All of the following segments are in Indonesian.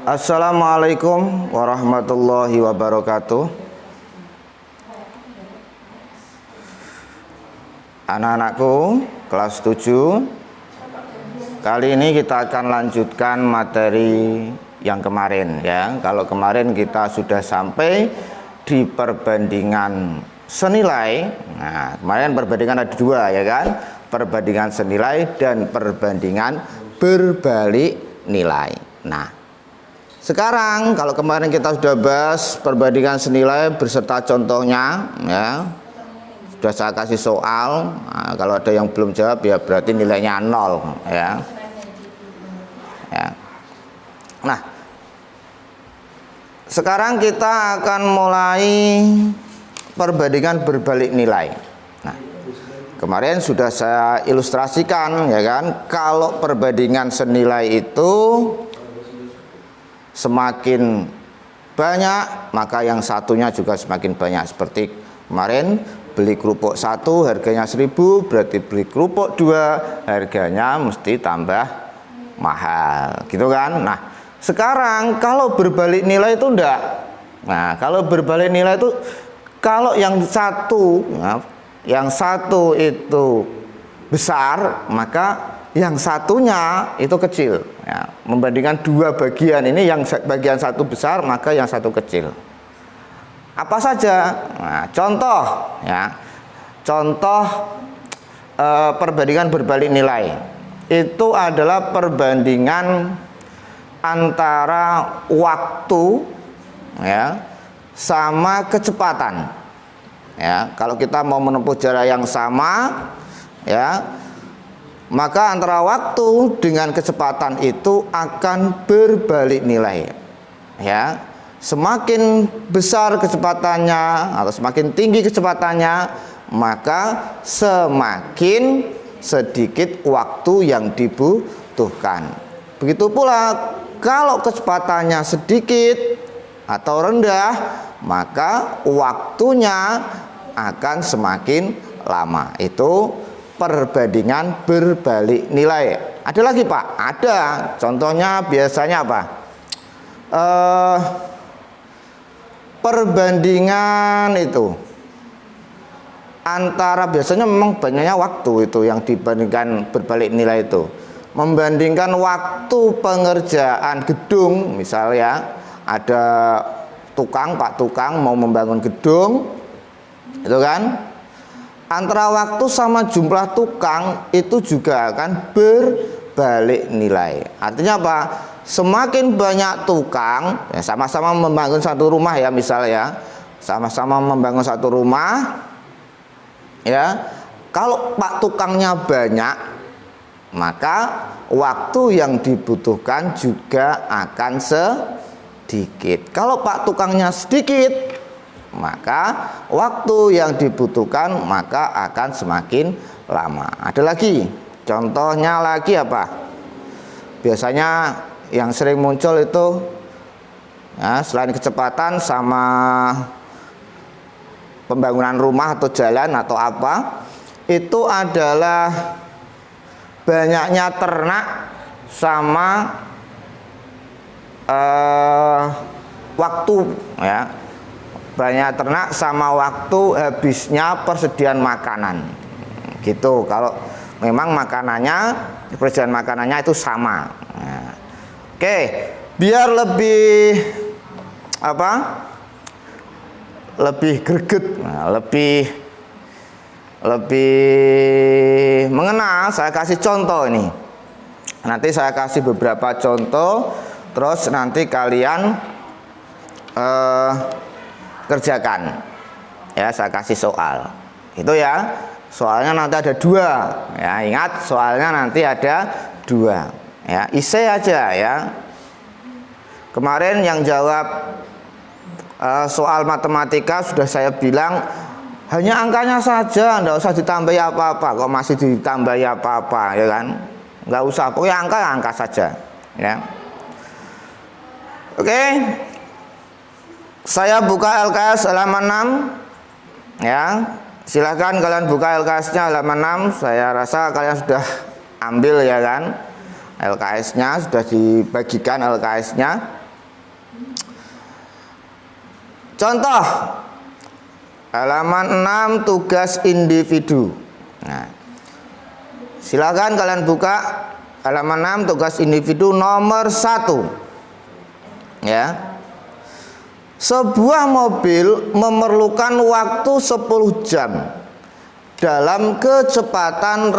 Assalamualaikum warahmatullahi wabarakatuh. Anak-anakku kelas 7, kali ini kita akan lanjutkan materi yang kemarin ya. Kalau kemarin kita sudah sampai di perbandingan senilai. Nah, kemarin perbandingan ada dua ya kan, perbandingan senilai dan perbandingan berbalik nilai. Nah, sekarang kalau kemarin kita sudah bahas perbandingan senilai beserta contohnya ya, sudah saya kasih soal. Nah, kalau ada yang belum jawab ya berarti nilainya 0 ya. Nah, sekarang kita akan mulai perbandingan berbalik nilai. Nah, kemarin sudah saya ilustrasikan ya kan, kalau perbandingan senilai itu semakin banyak maka yang satunya juga semakin banyak. Seperti kemarin beli kerupuk 1 harganya 1.000, berarti beli kerupuk 2 harganya mesti tambah mahal gitu kan. Nah, sekarang kalau berbalik nilai itu enggak. Nah, kalau berbalik nilai itu kalau yang satu itu besar maka yang satunya itu kecil ya. Membandingkan dua bagian ini, yang bagian satu besar maka yang satu kecil. Apa saja? Nah, contoh ya. Contoh perbandingan berbalik nilai itu adalah perbandingan antara waktu ya sama kecepatan. Ya, kalau kita mau menempuh jarak yang sama ya, maka antara waktu dengan kecepatan itu akan berbalik nilai ya. Semakin besar kecepatannya atau semakin tinggi kecepatannya, maka semakin sedikit waktu yang dibutuhkan. Begitu pula kalau kecepatannya sedikit atau rendah, maka waktunya akan semakin lama. Itu perbandingan berbalik nilai. Ada lagi Pak? Ada. Contohnya biasanya apa? Perbandingan itu antara, biasanya memang banyaknya waktu itu yang dibandingkan berbalik nilai itu. Membandingkan waktu pengerjaan gedung, misalnya ada Pak tukang mau membangun gedung itu kan, antara waktu sama jumlah tukang itu juga akan berbalik nilai. Artinya apa? Semakin banyak tukang ya, sama-sama membangun satu rumah ya, misalnya sama-sama membangun satu rumah ya, kalau Pak tukangnya banyak maka waktu yang dibutuhkan juga akan sedikit. Kalau Pak tukangnya sedikit, maka waktu yang dibutuhkan maka akan semakin lama. Ada lagi, contohnya lagi apa? Biasanya yang sering muncul itu ya, selain kecepatan sama pembangunan rumah atau jalan atau apa, itu adalah banyaknya ternak sama waktu ya. Banyak ternak sama waktu habisnya persediaan makanan gitu. Kalau memang makanannya, persediaan makanannya itu sama. Nah, oke, biar lebih apa? Lebih greget, nah, lebih mengenal, saya kasih contoh ini. Nanti saya kasih beberapa contoh, terus nanti kalian kerjakan ya, saya kasih soal itu ya. Soalnya nanti ada 2 ya, ingat soalnya nanti ada 2 ya, isi aja ya. Kemarin yang jawab soal matematika sudah saya bilang hanya angkanya saja, enggak usah ditambahi apa-apa. Kok masih ditambahi apa-apa ya kan, enggak usah, pokoknya angka ya angka saja ya. Oke, saya buka LKS halaman 6 ya. Silahkan kalian buka LKS-nya halaman 6. Saya rasa kalian sudah ambil ya kan, LKS-nya sudah dibagikan LKS-nya. Contoh halaman 6 tugas individu. Nah, silakan kalian buka halaman 6 tugas individu nomor 1. Ya. Sebuah mobil memerlukan waktu 10 jam dalam kecepatan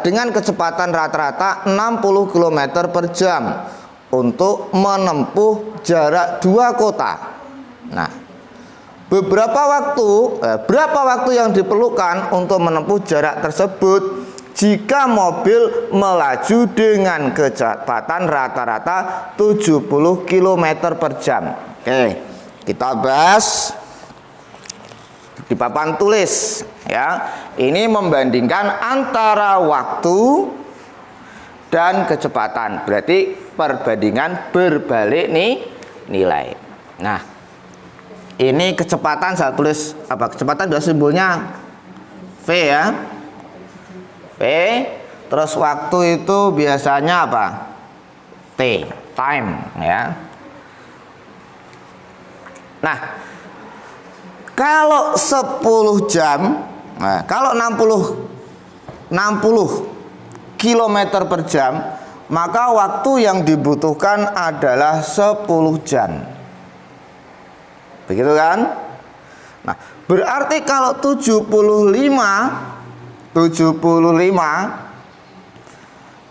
dengan kecepatan rata-rata 60 km per jam untuk menempuh jarak 2 kota. Nah, berapa waktu yang diperlukan untuk menempuh jarak tersebut jika mobil melaju dengan kecepatan rata-rata 70 km per jam? Oke, kita bahas di papan tulis ya. Ini membandingkan antara waktu dan kecepatan. Berarti perbandingan berbalik nih nilai. Nah, ini kecepatan saya tulis apa? Kecepatan adalah simbolnya V ya. V. Terus waktu itu biasanya apa? T, time ya. Nah, kalau 10 jam, nah, kalau 60 km per jam, maka waktu yang dibutuhkan adalah 10 jam. Begitu kan? Nah, berarti kalau 75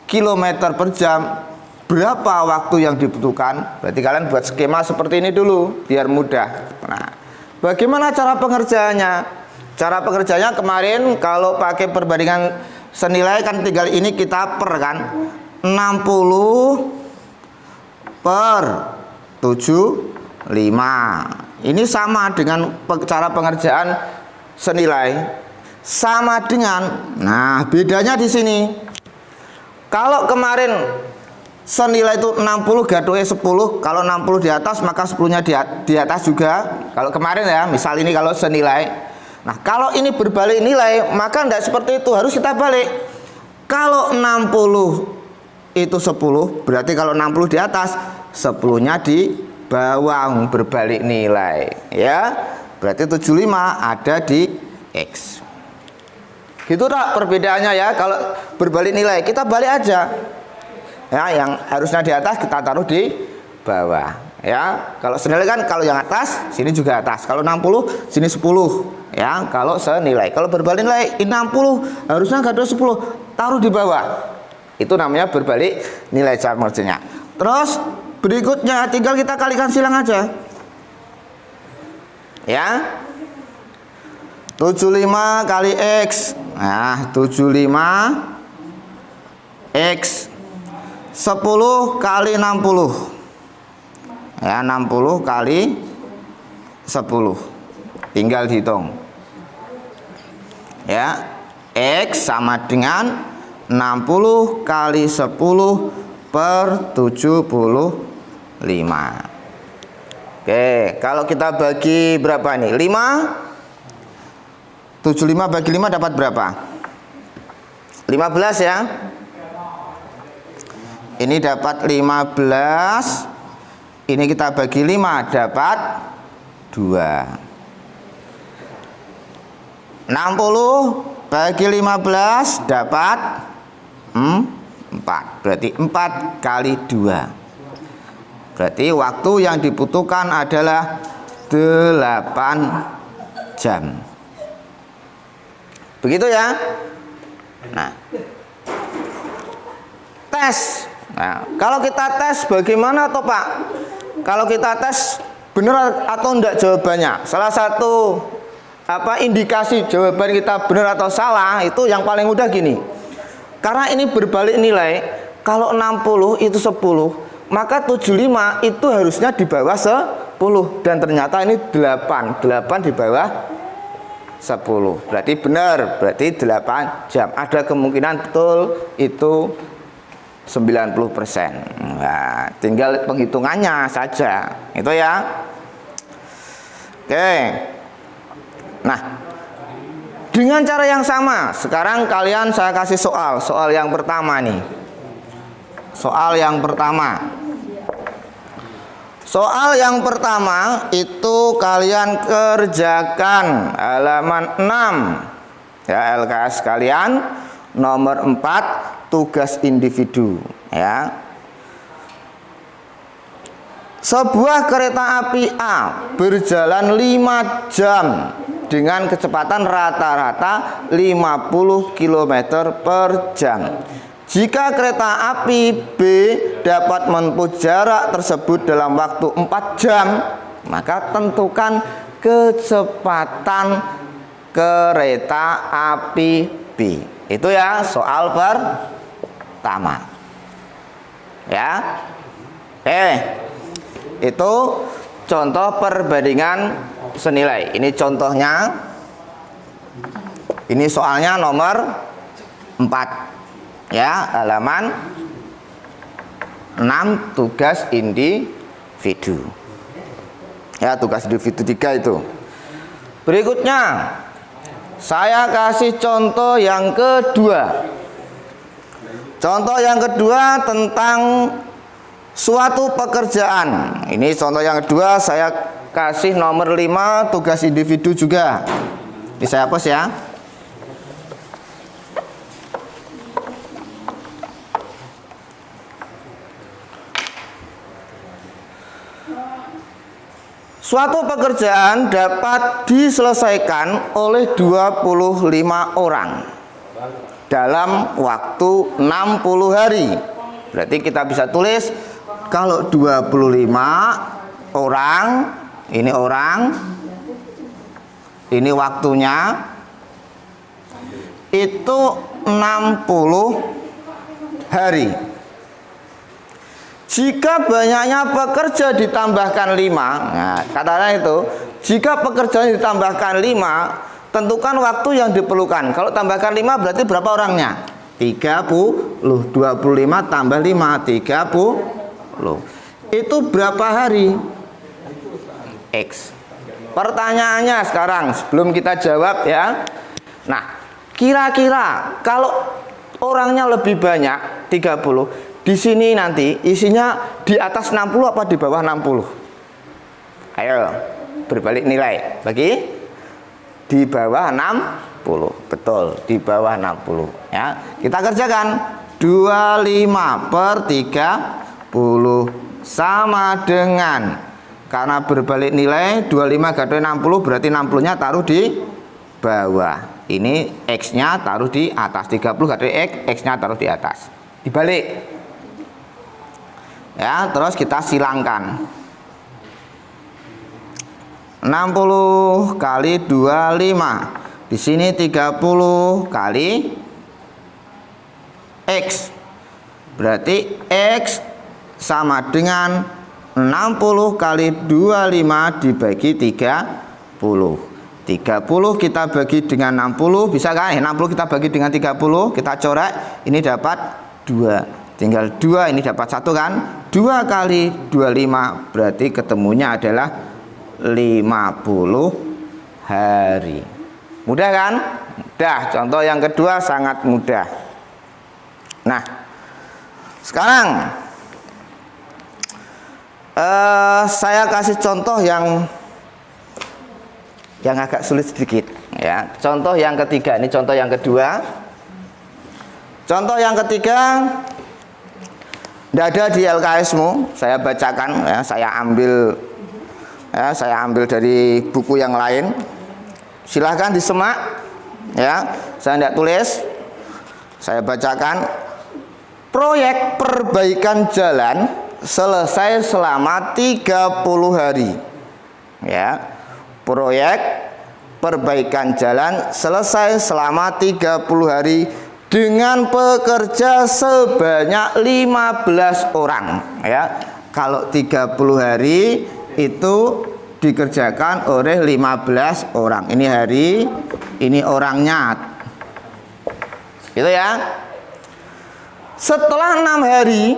km per jam, berapa waktu yang dibutuhkan? Berarti kalian buat skema seperti ini dulu biar mudah. Nah, bagaimana cara pengerjaannya? Cara pengerjaannya kemarin kalau pakai perbandingan senilai kan tinggal ini kita per kan 60 per 75. Ini sama dengan cara pengerjaan senilai. Sama dengan, nah bedanya di sini. Kalau kemarin senilai itu 60 gaduhnya 10, kalau 60 di atas maka 10-nya di atas juga. Kalau kemarin ya, misal ini kalau senilai. Nah, kalau ini berbalik nilai, maka tidak seperti itu, harus kita balik. Kalau 60 itu 10, berarti kalau 60 di atas, 10-nya di bawah, berbalik nilai. Ya, berarti 75 ada di X. Gitu tak perbedaannya ya, kalau berbalik nilai, kita balik aja. Ya, yang harusnya di atas kita taruh di bawah. Ya, kalau senilai kan kalau yang atas sini juga atas. Kalau 60 sini 10. Ya, kalau senilai. Kalau berbalik nilai 60 harusnya gaduh 10, taruh di bawah. Itu namanya berbalik nilai cara mengerjanya. Terus berikutnya tinggal kita kalikan silang aja. Ya. 75 kali X. Nah, 75 X 10 kali 60 ya, 60 kali 10 tinggal dihitung ya. X sama dengan 60 kali 10 per 75. Oke, kalau kita bagi berapa nih? 5. 75 bagi 5 dapat berapa? 15 ya. Ini dapat 15. Ini kita bagi 5 dapat 2. 60 bagi 15 dapat 4. Berarti 4 kali 2. Berarti waktu yang dibutuhkan adalah 8 jam. Begitu ya. Nah, tes. Nah, kalau kita tes bagaimana toh Pak? Kalau kita tes benar atau enggak jawabannya? Salah satu indikasi jawaban kita benar atau salah itu yang paling mudah gini. Karena ini berbalik nilai, kalau 60 itu 10, maka 75 itu harusnya di bawah 10 dan ternyata ini 8 di bawah 10. Berarti benar, berarti 8 jam. Ada kemungkinan betul itu 90%. Nah, tinggal penghitungannya saja. Itu ya. Oke. Nah, dengan cara yang sama, sekarang kalian saya kasih soal yang pertama nih. Soal yang pertama. Soal yang pertama itu kalian kerjakan halaman 6 ya, LKS kalian nomor 4 tugas individu ya. Sebuah kereta api A berjalan 5 jam dengan kecepatan rata-rata 50 km per jam. Jika kereta api B dapat menempuh jarak tersebut dalam waktu 4 jam, maka tentukan kecepatan kereta api B. Itu ya soal pertama. Ya. Itu contoh perbandingan senilai. Ini contohnya. Ini soalnya nomor 4. Ya, halaman 6 tugas individu. Ya, tugas individu 3 itu. Berikutnya saya kasih contoh yang kedua. Contoh yang kedua tentang suatu pekerjaan. Ini contoh yang kedua, saya kasih nomor 5 tugas individu juga. Ini saya hapus ya. Suatu pekerjaan dapat diselesaikan oleh 25 orang dalam waktu 60 hari. Berarti kita bisa tulis kalau 25 orang, ini waktunya itu 60 hari. Jika banyaknya pekerja ditambahkan 5, nah katanya itu, jika pekerjaan ditambahkan 5, tentukan waktu yang diperlukan. Kalau tambahkan 5 berarti berapa orangnya? 30, 25 tambah 5, 30. Itu berapa hari? X. Pertanyaannya sekarang sebelum kita jawab ya. Nah, kira-kira kalau orangnya lebih banyak 30, di sini nanti isinya di atas 60 apa di bawah 60? Ayo, berbalik nilai. Bagi di bawah 60. Betul, di bawah 60 ya. Kita kerjakan 25 per 30 sama dengan, karena berbalik nilai 25 garis 60 berarti 60 nya taruh di bawah. Ini X nya taruh di atas, 30 garis X nya taruh di atas. Dibalik ya, terus kita silangkan 60 kali 25. Di sini 30 kali X. Berarti X sama dengan 60 kali 25 dibagi 30. 30 kita bagi dengan 60, bisa kan? 60 kita bagi dengan 30, kita coret, ini dapat 2. Tinggal 2, ini dapat 1 kan? 2 kali 25 berarti ketemunya adalah 50 hari. Mudah kan? Mudah. Contoh yang kedua sangat mudah. Nah, sekarang saya kasih contoh yang agak sulit sedikit ya. Contoh yang ketiga, ini contoh yang kedua. Contoh yang ketiga tidak ada di LKS-mu, saya bacakan ya, saya ambil dari buku yang lain. Silahkan disimak ya, saya tidak tulis, saya bacakan. Proyek perbaikan jalan selesai selama 30 hari ya. Proyek perbaikan jalan selesai selama 30 hari dengan pekerja sebanyak 15 orang ya. Kalau 30 hari itu dikerjakan oleh 15 orang. Ini hari, ini orangnya. Gitu ya. Setelah 6 hari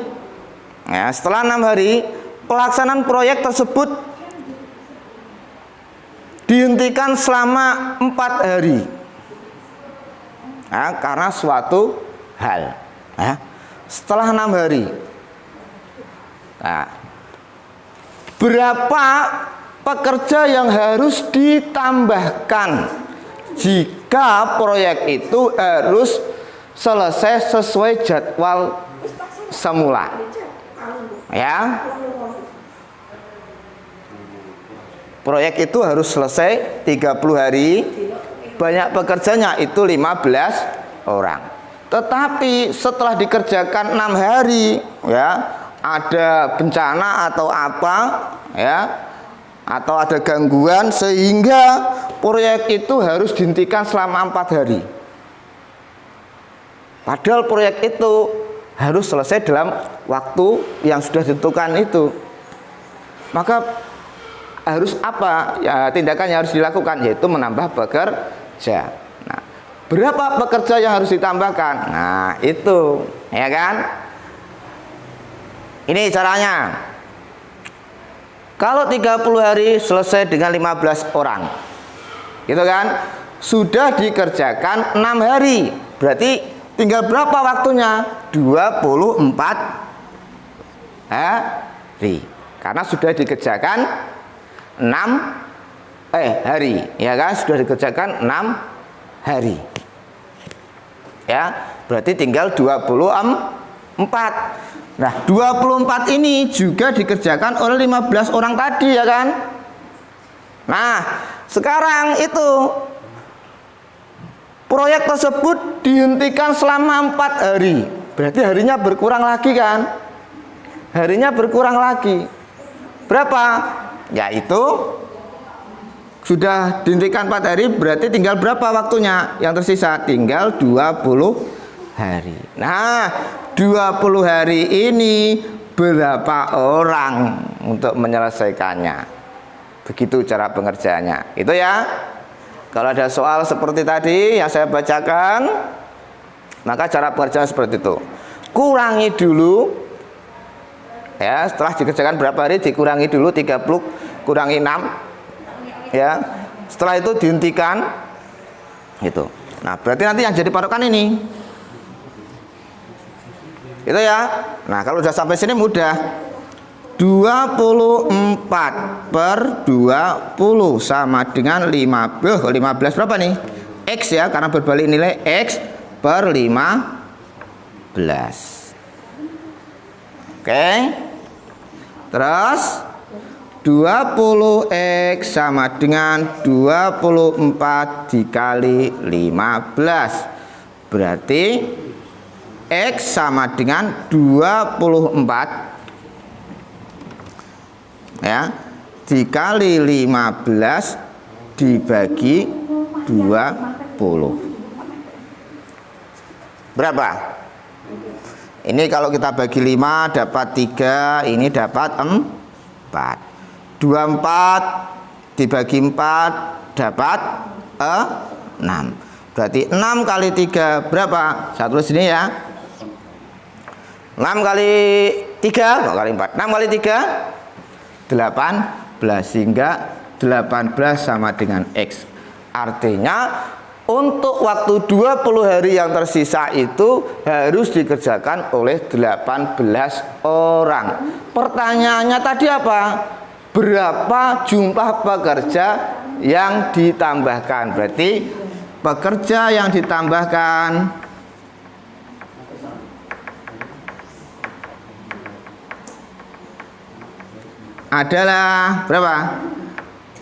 ya, setelah 6 hari pelaksanaan proyek tersebut dihentikan selama 4 hari. Nah, karena suatu hal ya. Setelah 6 hari, nah, berapa pekerja yang harus ditambahkan jika proyek itu harus selesai sesuai jadwal semula. Ya. Proyek itu harus selesai 30 hari. Banyak pekerjanya itu 15 orang. Tetapi setelah dikerjakan 6 hari, ya, ada bencana atau apa, ya, atau ada gangguan sehingga proyek itu harus dihentikan selama 4 hari. Padahal proyek itu harus selesai dalam waktu yang sudah ditentukan itu. Maka harus apa? Ya, tindakan yang harus dilakukan yaitu menambah pekerja. Nah, berapa pekerja yang harus ditambahkan? Nah, itu, ya kan? Ini caranya. Kalau 30 hari selesai dengan 15 orang. Gitu kan? Sudah dikerjakan 6 hari. Berarti tinggal berapa waktunya? 24 hari. Karena sudah dikerjakan 6 hari, ya kan? Sudah dikerjakan 6 hari. Ya, berarti tinggal 24. Nah, 24 ini juga dikerjakan oleh 15 orang tadi, ya kan? Nah, sekarang itu proyek tersebut dihentikan selama 4 hari. Berarti harinya berkurang lagi kan? Harinya berkurang lagi. Berapa? Yaitu sudah dihentikan 4 hari, berarti tinggal berapa waktunya yang tersisa? Tinggal 20 hari. Nah, 20 hari ini berapa orang untuk menyelesaikannya? Begitu cara pengerjaannya. Itu ya. Kalau ada soal seperti tadi yang saya bacakan, maka cara pengerjaan seperti itu. Kurangi dulu. Ya, setelah dikerjakan berapa hari dikurangi dulu 30 kurangi 6. Ya. Setelah itu dihentikan. Gitu. Nah, berarti nanti yang jadi patokan ini. Itu ya. Nah, kalau sudah sampai sini mudah. 24 per 20 sama dengan 15 berapa nih? X ya, karena berbalik nilai X per 15. Oke. Terus 20X sama dengan 24 dikali 15. Berarti X sama dengan 24 ya dikali 15 dibagi 20. Berapa? Ini kalau kita bagi 5 dapat 3, ini dapat 4. 24 dibagi 4 dapat 6. Berarti 6 kali 3 berapa? Satu sini ya. 6 kali 3, kali 4. 6 kali 3 18, sehingga 18 sama dengan X. Artinya untuk waktu 20 hari yang tersisa itu harus dikerjakan oleh 18 orang. Pertanyaannya tadi apa? Berapa jumlah pekerja yang ditambahkan? Berarti pekerja yang ditambahkan adalah berapa?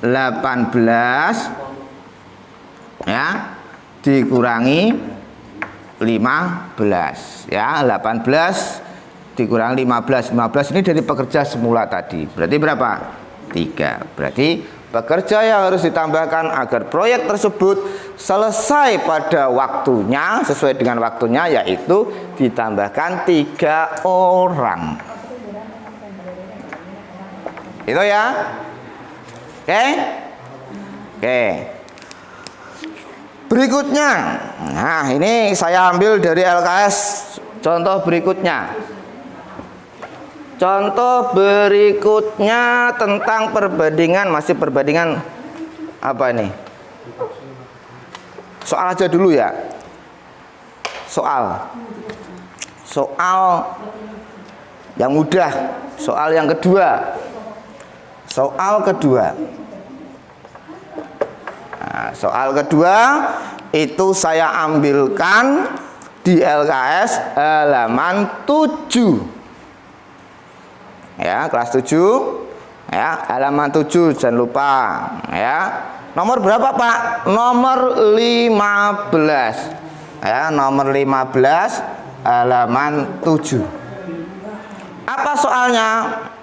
18 ya dikurangi 15 ya. 18 dikurangi 15 ini dari pekerja semula tadi. Berarti berapa? 3. Berarti pekerja yang harus ditambahkan agar proyek tersebut selesai pada waktunya, sesuai dengan waktunya, yaitu ditambahkan 3 orang. Itu ya. Oke. Oke. Berikutnya. Nah, ini saya ambil dari LKS contoh berikutnya. Contoh berikutnya tentang perbandingan, masih perbandingan apa ini? Soal aja dulu ya. Soal yang mudah. Soal yang kedua. Soal kedua. Nah, soal kedua itu saya ambilkan di LKS halaman 7. Ya, kelas 7. Ya, halaman 7 jangan lupa ya. Nomor berapa, Pak? Nomor 15. Ya, nomor 15 halaman 7. Apa soalnya?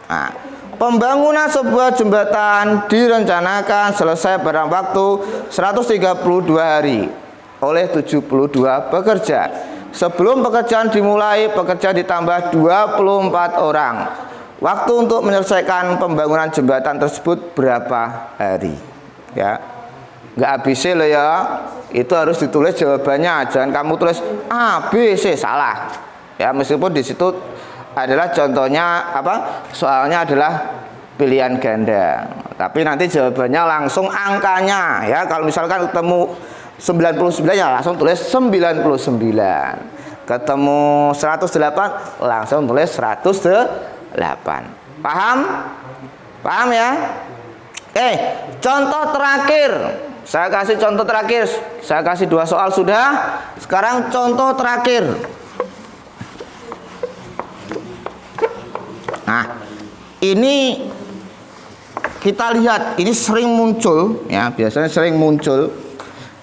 Nah, pembangunan sebuah jembatan direncanakan selesai pada waktu 132 hari oleh 72 pekerja. Sebelum pekerjaan dimulai, pekerja ditambah 24 orang. Waktu untuk menyelesaikan pembangunan jembatan tersebut berapa hari? Ya, nggak habis loh ya. Itu harus ditulis jawabannya. Jangan kamu tulis A, B, C, salah. Ya, meskipun di situ adalah contohnya apa? Soalnya adalah pilihan ganda. Tapi nanti jawabannya langsung angkanya. Ya, kalau misalkan ketemu 99 ya langsung tulis 99. Ketemu 108 langsung tulis 108. Paham? Paham ya? Oke, contoh terakhir. Saya kasih contoh terakhir. Saya kasih 2 soal sudah. Sekarang contoh terakhir. Nah, ini kita lihat, ini sering muncul ya, biasanya sering muncul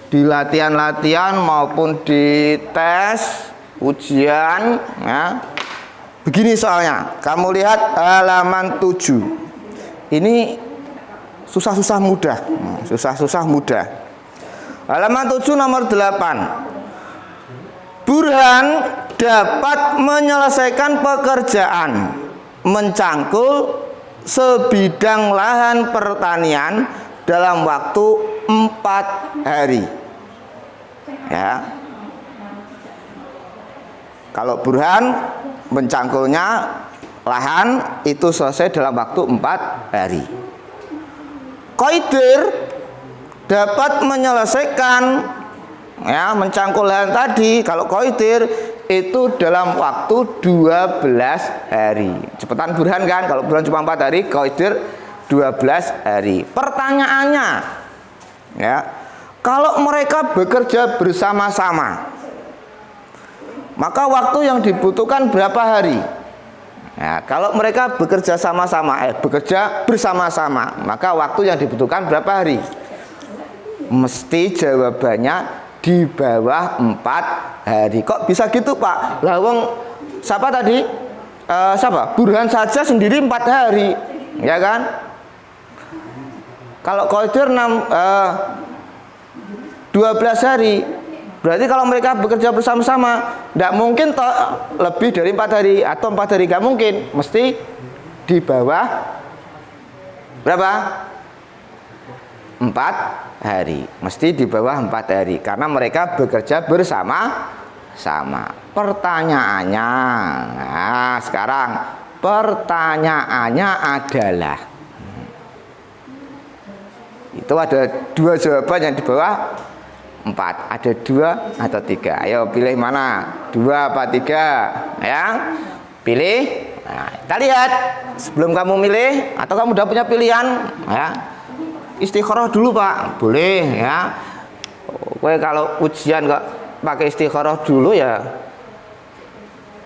di latihan-latihan maupun di tes ujian ya. Begini soalnya, kamu lihat halaman 7. Ini susah-susah mudah. Susah-susah mudah. Halaman 7 nomor 8. Burhan dapat menyelesaikan pekerjaan mencangkul sebidang lahan pertanian dalam waktu 4 hari. Ya. Kalau Burhan mencangkulnya lahan itu selesai dalam waktu 4 hari. Qoidir dapat menyelesaikan ya mencangkul lahan tadi. Kalau Qoidir itu dalam waktu 12 hari. Cepetan Burhan kan? Kalau Burhan cuma 4 hari, Qoidir 12 hari. Pertanyaannya ya, kalau mereka bekerja bersama-sama, maka waktu yang dibutuhkan berapa hari? Ya, kalau mereka bekerja bekerja bersama-sama, maka waktu yang dibutuhkan berapa hari? Mesti jawabannya di bawah 4 hari. Kok bisa gitu, Pak? Lawang siapa tadi? Siapa? Burhan saja sendiri 4 hari, ya kan? Kalau Qoidir 12 hari. Berarti kalau mereka bekerja bersama-sama, tidak mungkin lebih dari 4 hari atau 4 hari, nggak mungkin. Mesti di bawah berapa? 4 hari. Mesti di bawah 4 hari karena mereka bekerja bersama-sama. Pertanyaannya, nah sekarang pertanyaannya adalah, itu ada 2 jawaban yang di bawah 4. Ada 2 atau 3. Ayo pilih mana? 2 apa 3? Ya. Pilih. Nah, kita lihat. Sebelum kamu milih atau kamu udah punya pilihan, ya. Istikharah dulu, Pak. Boleh, ya. Kowe kalau ujian kok pakai istikharah dulu ya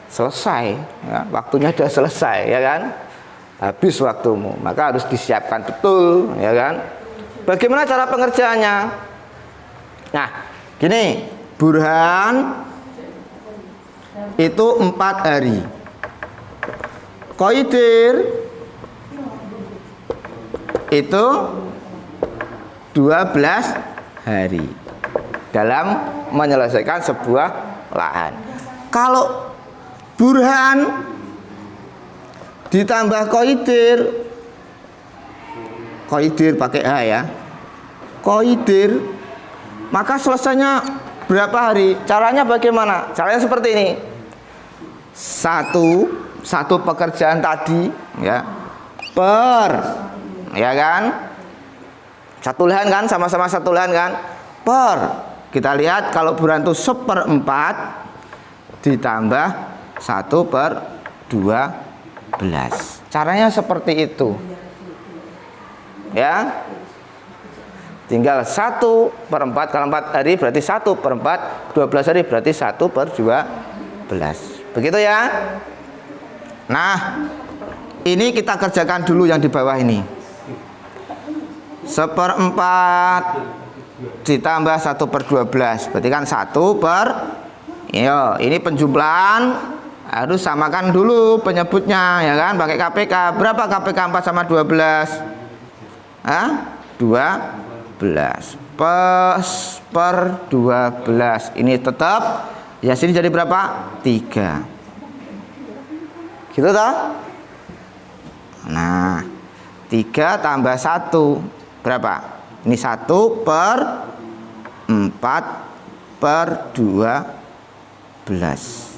selesai, ya. Waktunya udah selesai, ya kan? Habis waktumu. Maka harus disiapkan betul, ya kan? Bagaimana cara pengerjaannya? Nah, gini, Burhan itu 4 hari. Qoidir itu 12 hari dalam menyelesaikan sebuah lahan. Kalau Burhan ditambah Qoidir pakai H ya. Qoidir, maka selesainya berapa hari? Caranya bagaimana? Caranya seperti ini. Satu pekerjaan tadi ya, ya kan? Satu lahan kan, sama-sama satu lahan kan? Kita lihat kalau Burhan itu 1/4 ditambah 1/12. Caranya seperti itu. ya. Tinggal 1/4, kalau 4 hari berarti 1/4, 12 hari berarti 1/12. Begitu ya. Nah, ini kita kerjakan dulu yang di bawah ini. 1/4 ditambah 1/12 berarti kan 1/, ini penjumlahan harus samakan dulu penyebutnya ya kan, pakai KPK. Berapa KPK 4 sama 12? 12 per 12. Ini tetap ya, sini jadi berapa? 3. Gitu toh? Nah, 3 tambah 1 berapa? Ini 1/4/12.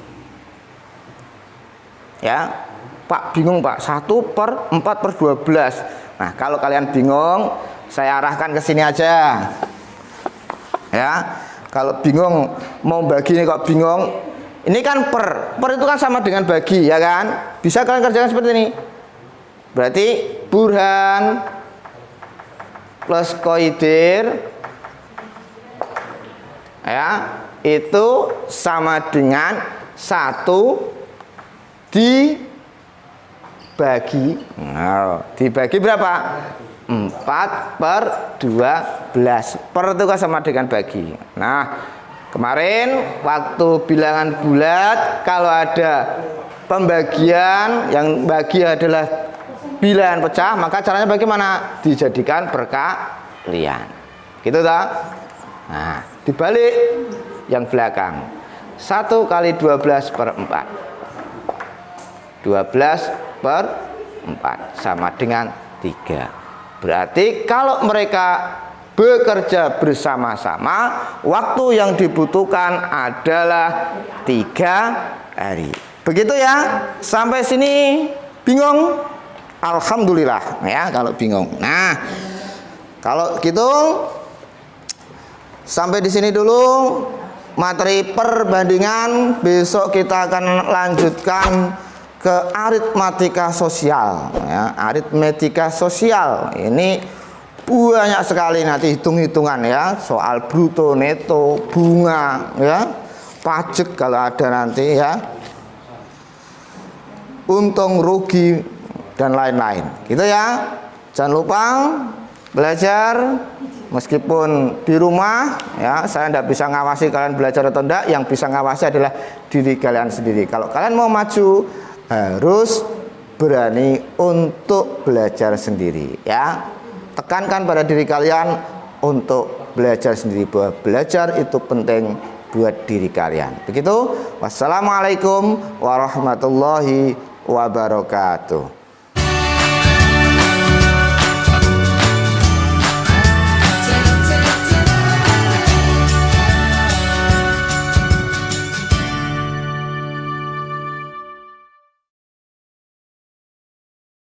Ya, Pak bingung Pak, 1/4/12. Nah, kalau kalian bingung, saya arahkan ke sini aja. Ya, kalau bingung mau bagi ini kok bingung. Ini kan per itu kan sama dengan bagi, ya kan? Bisa kalian kerjakan seperti ini. Berarti Burhan plus Qoidir, ya, itu sama dengan 1 dibagi. Nah, dibagi berapa? 4/12. Per itu kan sama dengan bagi. Nah, kemarin waktu bilangan bulat, kalau ada pembagian yang bagi adalah bilangan pecah, maka caranya bagaimana? Dijadikan perkalian. Gitu toh? Nah, dibalik yang belakang. 1 kali 12/4. 12/4 sama dengan 3. Berarti kalau mereka bekerja bersama-sama, waktu yang dibutuhkan adalah 3 hari. Begitu ya. Sampai sini bingung? Alhamdulillah ya kalau bingung. Nah, kalau gitu sampai di sini dulu materi perbandingan. Besok kita akan lanjutkan ke aritmatika sosial ya. Aritmatika sosial ini banyak sekali nanti hitung-hitungan ya, soal bruto, neto, bunga ya, pajak kalau ada nanti ya, untung rugi dan lain-lain gitu ya. Jangan lupa belajar meskipun di rumah ya. Saya tidak bisa ngawasi kalian belajar atau tidak, yang bisa ngawasi adalah diri kalian sendiri. Kalau kalian mau maju harus berani untuk belajar sendiri ya. Tekankan pada diri kalian untuk belajar sendiri, bahwa belajar itu penting buat diri kalian. Begitu. Wassalamualaikum warahmatullahi wabarakatuh.